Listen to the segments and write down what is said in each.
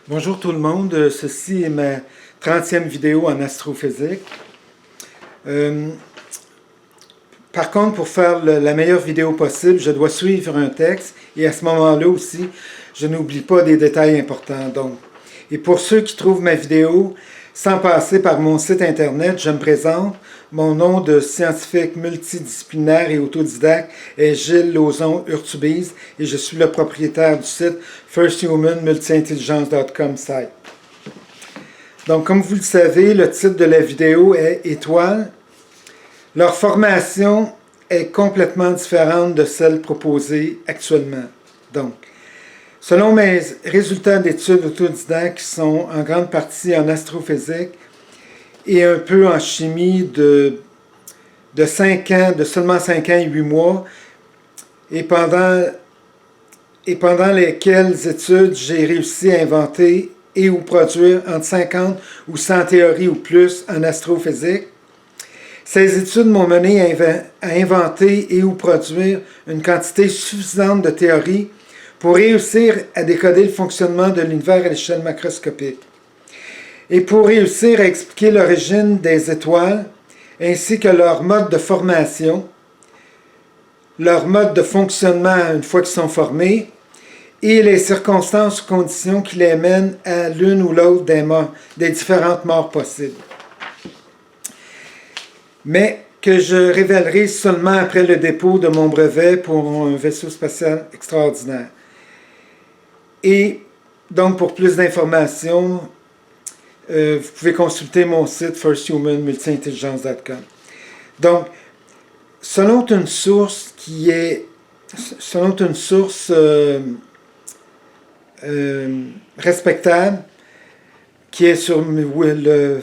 Bonjour tout le monde, ceci est ma 30e vidéo en astrophysique. Par contre, pour faire la meilleure vidéo possible, je dois suivre un texte et à ce moment-là aussi, je n'oublie pas des détails importants. Donc, et pour ceux qui trouvent ma vidéo sans passer par mon site internet, je me présente. Mon nom de scientifique multidisciplinaire et autodidacte est Gilles Lauzon-Urtubise et je suis le propriétaire du site firsthumanmultiintelligence.com site. Donc, comme vous le savez, le titre de la vidéo est « Étoiles ». Leur formation est complètement différente de celle proposée actuellement. Donc, selon mes résultats d'études autodidactes qui sont en grande partie en astrophysique et un peu en chimie de seulement 5 ans et 8 mois, et pendant lesquelles études j'ai réussi à inventer et ou produire entre 50 ou 100 théories ou plus en astrophysique. Ces études m'ont mené à inventer et ou produire une quantité suffisante de théories pour réussir à décoder le fonctionnement de l'univers à l'échelle macroscopique. Et pour réussir à expliquer l'origine des étoiles, ainsi que leur mode de formation, leur mode de fonctionnement une fois qu'ils sont formés, et les circonstances ou conditions qui les mènent à l'une ou l'autre des différentes morts possibles. Mais que je révélerai seulement après le dépôt de mon brevet pour un vaisseau spatial extraordinaire. Et donc, pour plus d'informations, vous pouvez consulter mon site firsthumanmultiintelligence.com. Donc, selon une source respectable, qui est sur le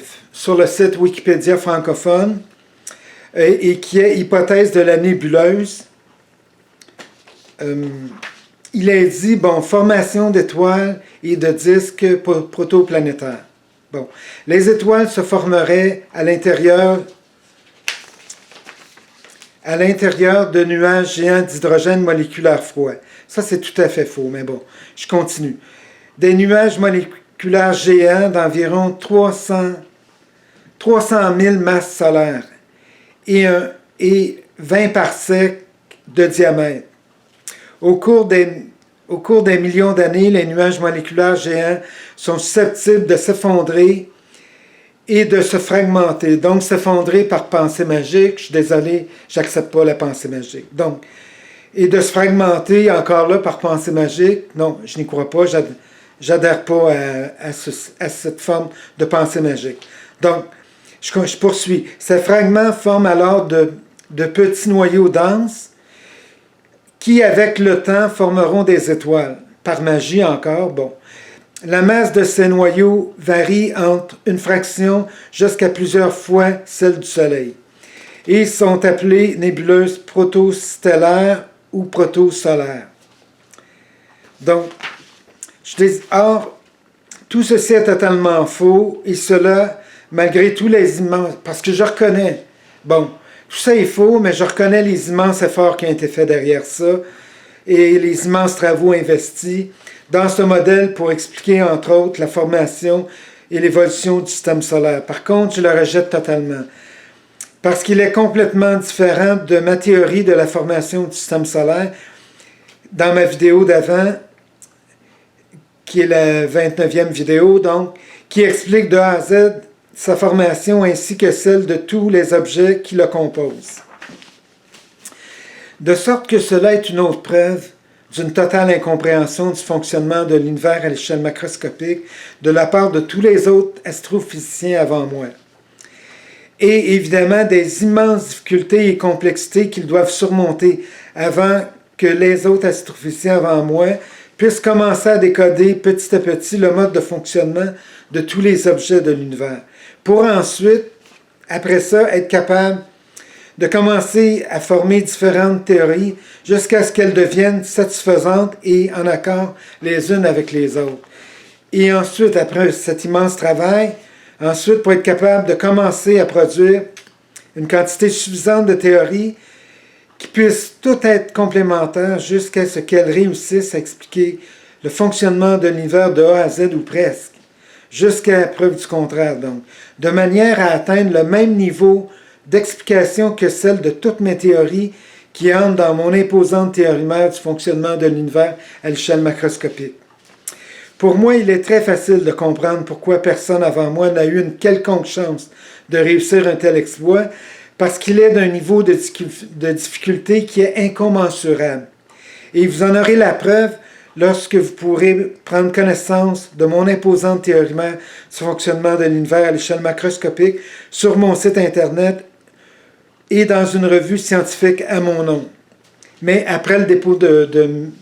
site Wikipédia francophone, et qui est hypothèse de la nébuleuse, il est dit, bon, formation d'étoiles et de disques protoplanétaires. Bon, les étoiles se formeraient à l'intérieur de nuages géants d'hydrogène moléculaire froid. Ça, c'est tout à fait faux, mais bon, je continue. Des nuages moléculaires géants d'environ 300 000 masses solaires et 20 parsecs de diamètre. Au cours des millions d'années, les nuages moléculaires géants sont susceptibles de s'effondrer et de se fragmenter. Donc, s'effondrer par pensée magique. Je suis désolé, j'accepte pas la pensée magique. Donc, et de se fragmenter encore là par pensée magique. Non, je n'y crois pas. J'adhère pas à cette forme de pensée magique. Donc, je poursuis. Ces fragments forment alors de petits noyaux denses qui, avec le temps, formeront des étoiles. Par magie encore, bon. La masse de ces noyaux varie entre une fraction jusqu'à plusieurs fois celle du Soleil. Et sont appelés nébuleuses protostellaires ou protosolaires. Donc, or, tout ceci est totalement faux, et cela, malgré tous les immenses... Parce que je reconnais, bon, tout ça est faux, mais je reconnais les immenses efforts qui ont été faits derrière ça et les immenses travaux investis dans ce modèle pour expliquer, entre autres, la formation et l'évolution du système solaire. Par contre, je le rejette totalement parce qu'il est complètement différent de ma théorie de la formation du système solaire dans ma vidéo d'avant, qui est la 29e vidéo, donc, qui explique de A à Z sa formation ainsi que celle de tous les objets qui le composent. De sorte que cela est une autre preuve d'une totale incompréhension du fonctionnement de l'univers à l'échelle macroscopique de la part de tous les autres astrophysiciens avant moi. Et évidemment des immenses difficultés et complexités qu'ils doivent surmonter avant que les autres astrophysiciens avant moi puissent commencer à décoder petit à petit le mode de fonctionnement de tous les objets de l'univers, pour ensuite, après ça, être capable de commencer à former différentes théories jusqu'à ce qu'elles deviennent satisfaisantes et en accord les unes avec les autres. Et ensuite, après cet immense travail, pour être capable de commencer à produire une quantité suffisante de théories qui puissent toutes être complémentaires jusqu'à ce qu'elles réussissent à expliquer le fonctionnement de l'univers de A à Z ou presque, jusqu'à la preuve du contraire donc, de manière à atteindre le même niveau d'explication que celle de toutes mes théories qui entrent dans mon imposante théorie mère du fonctionnement de l'univers à l'échelle macroscopique. Pour moi, il est très facile de comprendre pourquoi personne avant moi n'a eu une quelconque chance de réussir un tel exploit, parce qu'il est d'un niveau de difficulté qui est incommensurable. Et vous en aurez la preuve lorsque vous pourrez prendre connaissance de mon imposante théorie mère du fonctionnement de l'univers à l'échelle macroscopique sur mon site internet et dans une revue scientifique à mon nom. Mais après le dépôt de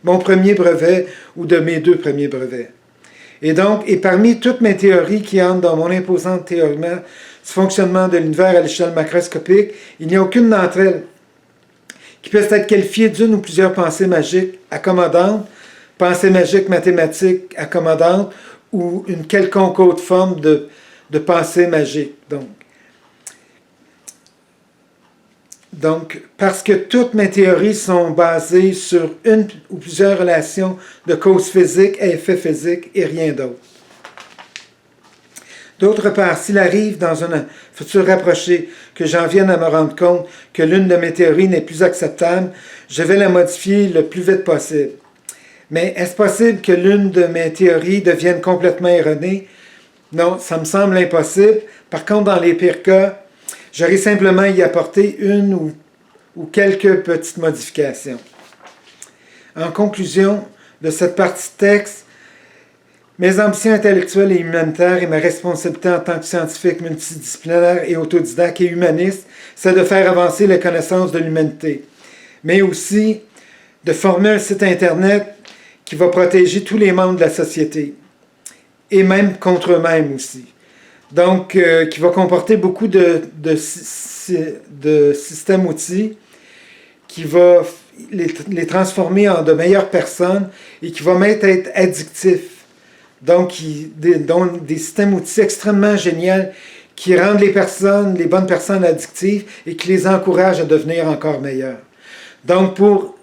mon premier brevet ou de mes 2 premiers brevets. Et parmi toutes mes théories qui entrent dans mon imposante théorie du fonctionnement de l'univers à l'échelle macroscopique, il n'y a aucune d'entre elles qui peut être qualifiée d'une ou plusieurs pensées magiques accommodantes, pensées magiques mathématiques accommodantes ou une quelconque autre forme de pensée magique. Donc, parce que toutes mes théories sont basées sur une ou plusieurs relations de cause physique à effet physique et rien d'autre. D'autre part, s'il arrive dans un futur rapproché que j'en vienne à me rendre compte que l'une de mes théories n'est plus acceptable, je vais la modifier le plus vite possible. Mais est-ce possible que l'une de mes théories devienne complètement erronée? Non, ça me semble impossible. Par contre, dans les pires cas, j'aurais simplement y apporté une ou quelques petites modifications. En conclusion de cette partie de texte, mes ambitions intellectuelles et humanitaires et ma responsabilité en tant que scientifique multidisciplinaire et autodidacte et humaniste, c'est de faire avancer les connaissances de l'humanité, mais aussi de former un site Internet qui va protéger tous les membres de la société, et même contre eux-mêmes aussi. Donc, qui va comporter beaucoup de systèmes outils, qui va les transformer en de meilleures personnes et qui va même être addictifs. Donc, des systèmes outils extrêmement géniaux qui rendent les bonnes personnes addictives et qui les encouragent à devenir encore meilleures. Donc, pour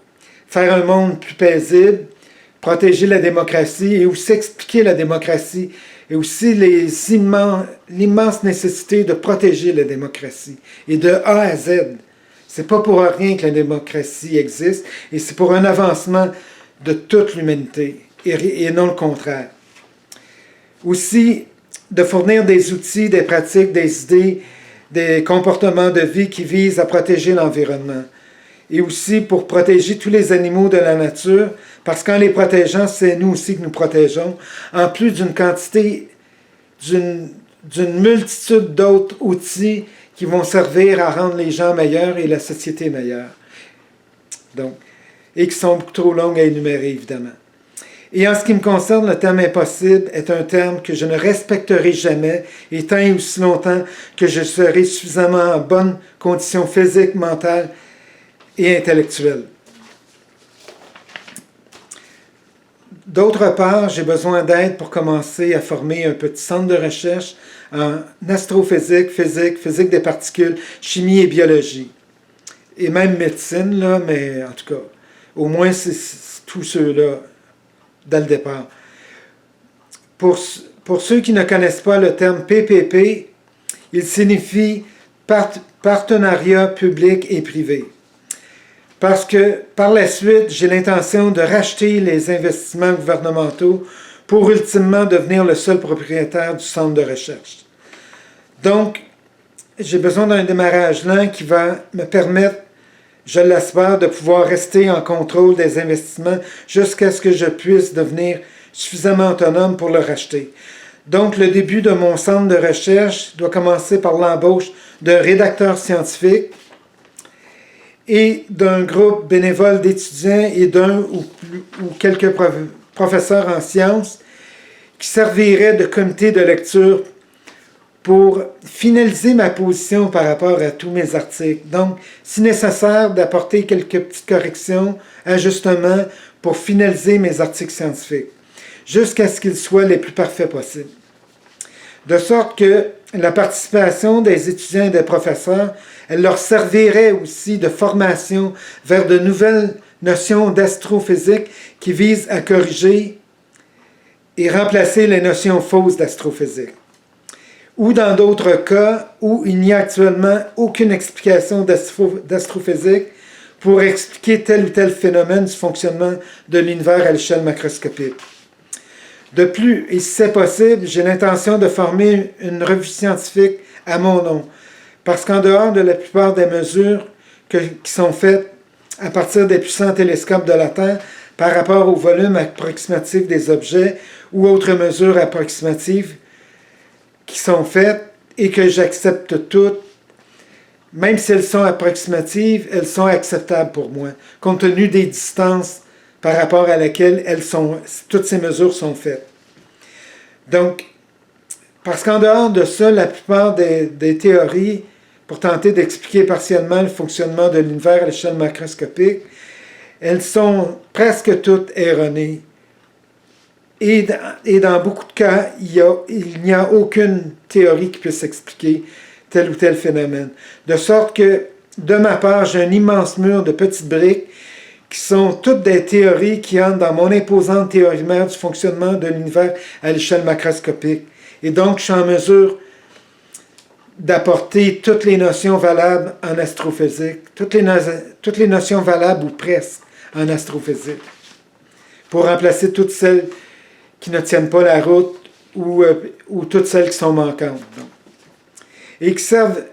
faire un monde plus paisible, protéger la démocratie et aussi expliquer la démocratie et aussi l'immense nécessité de protéger la démocratie et de A à Z. C'est pas pour rien que la démocratie existe et c'est pour un avancement de toute l'humanité et non le contraire. Aussi, de fournir des outils, des pratiques, des idées, des comportements de vie qui visent à protéger l'environnement. Et aussi pour protéger tous les animaux de la nature, parce qu'en les protégeant, c'est nous aussi que nous protégeons, en plus d'une multitude d'autres outils qui vont servir à rendre les gens meilleurs et la société meilleure. Donc, et qui sont beaucoup trop longues à énumérer, évidemment. Et en ce qui me concerne, le terme impossible est un terme que je ne respecterai jamais, et tant et aussi longtemps que je serai suffisamment en bonne condition physique, mentale et intellectuelle. D'autre part, j'ai besoin d'aide pour commencer à former un petit centre de recherche en astrophysique, physique des particules, chimie et biologie. Et même médecine, là, mais en tout cas, au moins c'est tous ceux-là dès le départ. Pour ceux qui ne connaissent pas le terme PPP, il signifie partenariat public et privé. Parce que par la suite, j'ai l'intention de racheter les investissements gouvernementaux pour ultimement devenir le seul propriétaire du centre de recherche. Donc, j'ai besoin d'un démarrage lent qui va me permettre, je l'espère, de pouvoir rester en contrôle des investissements jusqu'à ce que je puisse devenir suffisamment autonome pour le racheter. Donc, le début de mon centre de recherche doit commencer par l'embauche d'un rédacteur scientifique et d'un groupe bénévole d'étudiants et d'un ou quelques professeurs en sciences qui serviraient de comité de lecture pour finaliser ma position par rapport à tous mes articles. Donc, si nécessaire, d'apporter quelques petites corrections, ajustements pour finaliser mes articles scientifiques, jusqu'à ce qu'ils soient les plus parfaits possibles. De sorte que la participation des étudiants et des professeurs, elle leur servirait aussi de formation vers de nouvelles notions d'astrophysique qui visent à corriger et remplacer les notions fausses d'astrophysique. Ou dans d'autres cas où il n'y a actuellement aucune explication d'astrophysique pour expliquer tel ou tel phénomène du fonctionnement de l'univers à l'échelle macroscopique. De plus, et si c'est possible, j'ai l'intention de former une revue scientifique à mon nom, parce qu'en dehors de la plupart des mesures qui sont faites à partir des puissants télescopes de la Terre par rapport au volume approximatif des objets ou autres mesures approximatives qui sont faites et que j'accepte toutes, même si elles sont approximatives, elles sont acceptables pour moi, compte tenu des distances par rapport à laquelle toutes ces mesures sont faites. Donc, parce qu'en dehors de ça, la plupart des théories pour tenter d'expliquer partiellement le fonctionnement de l'univers à l'échelle macroscopique, elles sont presque toutes erronées. Et dans beaucoup de cas, il n'y a aucune théorie qui puisse expliquer tel ou tel phénomène. De sorte que, de ma part, j'ai un immense mur de petites briques qui sont toutes des théories qui entrent dans mon imposante théorie mère du fonctionnement de l'univers à l'échelle macroscopique. Et donc, je suis en mesure d'apporter toutes les notions valables en astrophysique, toutes les notions valables ou presque en astrophysique, pour remplacer toutes celles qui ne tiennent pas la route ou toutes celles qui sont manquantes. Donc. Et qui servent,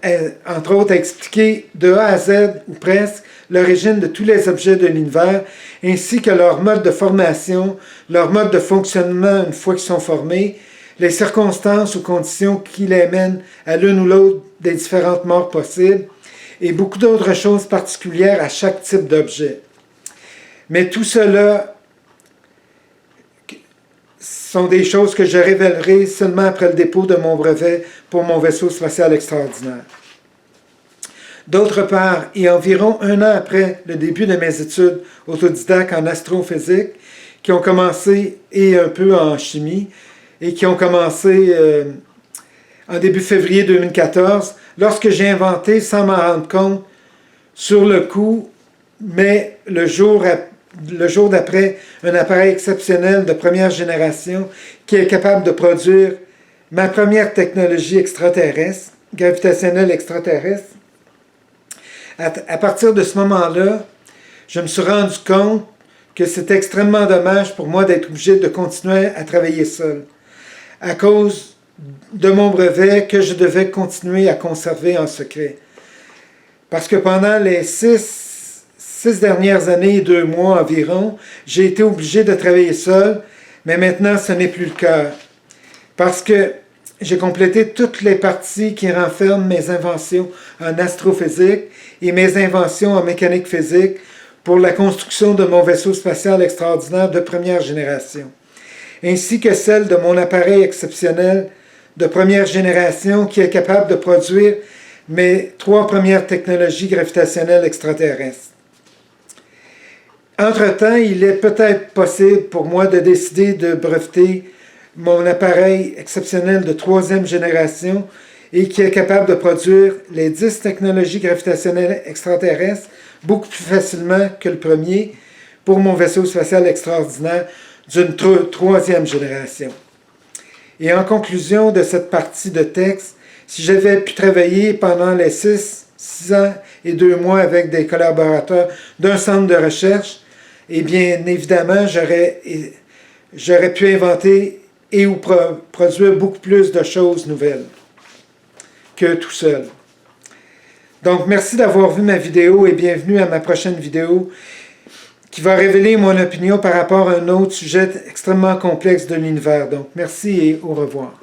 entre autres, à expliquer de A à Z, ou presque, l'origine de tous les objets de l'univers, ainsi que leur mode de formation, leur mode de fonctionnement une fois qu'ils sont formés, les circonstances ou conditions qui les mènent à l'une ou l'autre des différentes morts possibles, et beaucoup d'autres choses particulières à chaque type d'objet. Mais tout cela sont des choses que je révélerai seulement après le dépôt de mon brevet pour mon vaisseau spatial extraordinaire. D'autre part, et environ un an après le début de mes études autodidactes en astrophysique, qui ont commencé, et un peu en chimie, et qui ont commencé en début février 2014, lorsque j'ai inventé, sans m'en rendre compte, sur le coup, mais le jour d'après, un appareil exceptionnel de première génération qui est capable de produire ma première technologie extraterrestre, gravitationnelle extraterrestre. À partir de ce moment-là, je me suis rendu compte que c'était extrêmement dommage pour moi d'être obligé de continuer à travailler seul, à cause de mon brevet que je devais continuer à conserver en secret. Parce que pendant les 6 dernières années et 2 mois environ, j'ai été obligé de travailler seul, mais maintenant ce n'est plus le cas. Parce que j'ai complété toutes les parties qui renferment mes inventions en astrophysique et mes inventions en mécanique physique pour la construction de mon vaisseau spatial extraordinaire de première génération, ainsi que celle de mon appareil exceptionnel de première génération qui est capable de produire mes 3 premières technologies gravitationnelles extraterrestres. Entre-temps, il est peut-être possible pour moi de décider de breveter mon appareil exceptionnel de 3e génération et qui est capable de produire les 10 technologies gravitationnelles extraterrestres beaucoup plus facilement que le premier pour mon vaisseau spatial extraordinaire d'une 3e génération. Et en conclusion de cette partie de texte, si j'avais pu travailler pendant les 6 ans et 2 mois avec des collaborateurs d'un centre de recherche, eh bien évidemment, j'aurais pu inventer ou produire beaucoup plus de choses nouvelles que tout seul. Donc, merci d'avoir vu ma vidéo et bienvenue à ma prochaine vidéo qui va révéler mon opinion par rapport à un autre sujet extrêmement complexe de l'univers. Donc, merci et au revoir.